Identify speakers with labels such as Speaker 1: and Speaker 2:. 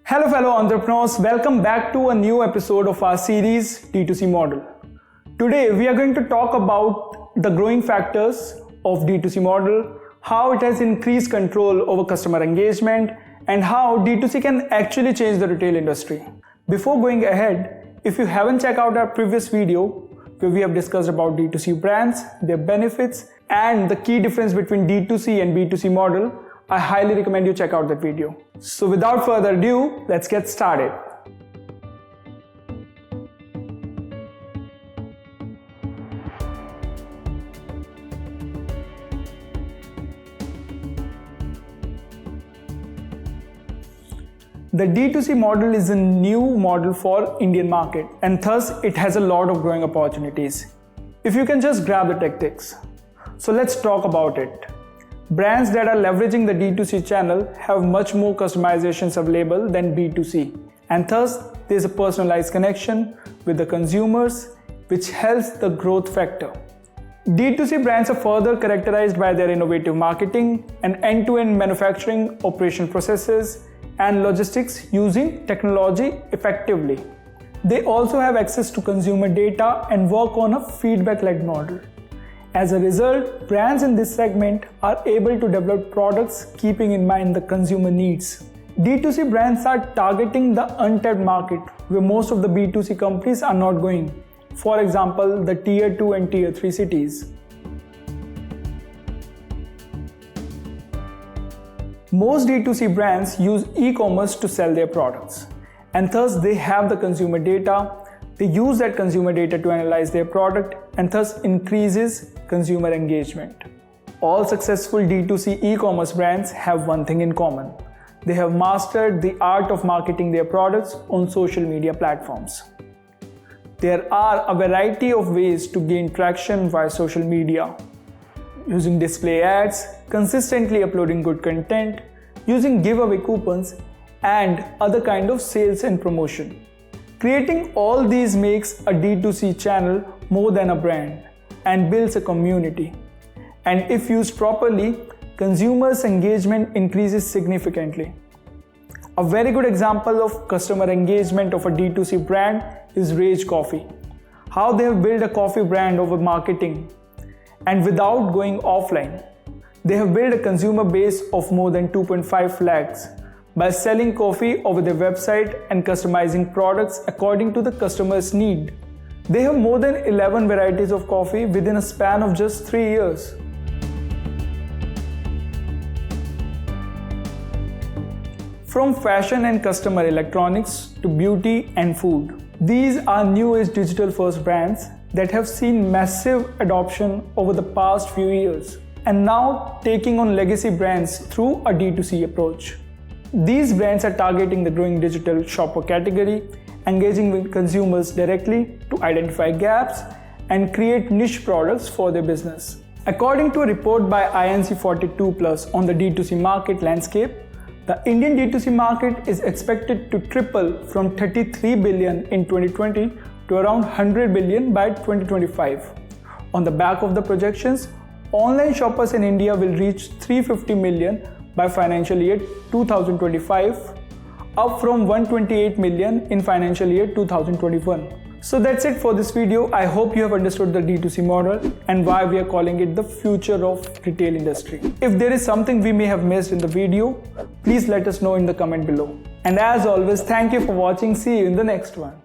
Speaker 1: Hello fellow entrepreneurs, welcome back to a new episode of our series D2C model. Today we are going to talk about the growing factors of D2C model, how it has increased control over customer engagement, and how D2C can actually change the retail industry. Before going ahead, if you haven't checked out our previous video where we have discussed about D2C brands, their benefits, and the key difference between D2C and B2C model, I highly recommend you check out that video. So without further ado, let's get started. The D2C model is a new model for Indian market, and thus it has a lot of growing opportunities. If you can just grab the tactics. So let's talk about it. Brands that are leveraging the D2C channel have much more customizations available than B2C, and thus there is a personalized connection with the consumers, which helps the growth factor. D2C brands are further characterized by their innovative marketing and end-to-end manufacturing operation processes and logistics using technology effectively. They also have access to consumer data and work on a feedback-led model. As a result, brands in this segment are able to develop products keeping in mind the consumer needs. D2C brands are targeting the untapped market where most of the B2C companies are not going. For example, the Tier 2 and Tier 3 cities. Most D2C brands use e-commerce to sell their products, and thus they have the consumer data. They use that consumer data to analyze their product and thus increases consumer engagement. All successful D2C e-commerce brands have one thing in common. They have mastered the art of marketing their products on social media platforms. There are a variety of ways to gain traction via social media. Using display ads, consistently uploading good content, using giveaway coupons, and other kind of sales and promotion. Creating all these makes a D2C channel more than a brand and builds a community. And if used properly, consumers' engagement increases significantly. A very good example of customer engagement of a D2C brand is Rage Coffee. How they have built a coffee brand over marketing and without going offline. They have built a consumer base of more than 2.5 lakhs by selling coffee over their website and customizing products according to the customer's need. They have more than 11 varieties of coffee within a span of just 3 years. From fashion and consumer electronics to beauty and food, these are new age digital first brands that have seen massive adoption over the past few years and now taking on legacy brands through a D2C approach. These brands are targeting the growing digital shopper category, engaging with consumers directly to identify gaps and create niche products for their business. According to a report by INC42+ on the D2C market landscape, the Indian D2C market is expected to triple from 33 billion in 2020 to around 100 billion by 2025. On the back of the projections, online shoppers in India will reach 350 million by financial year 2025, up from 128 million in financial year 2021. So that's it for this video. I hope you have understood the D2C model and why we are calling it the future of retail industry. If there is something we may have missed in the video, please let us know in the comment below. And as always, thank you for watching. See you in the next one.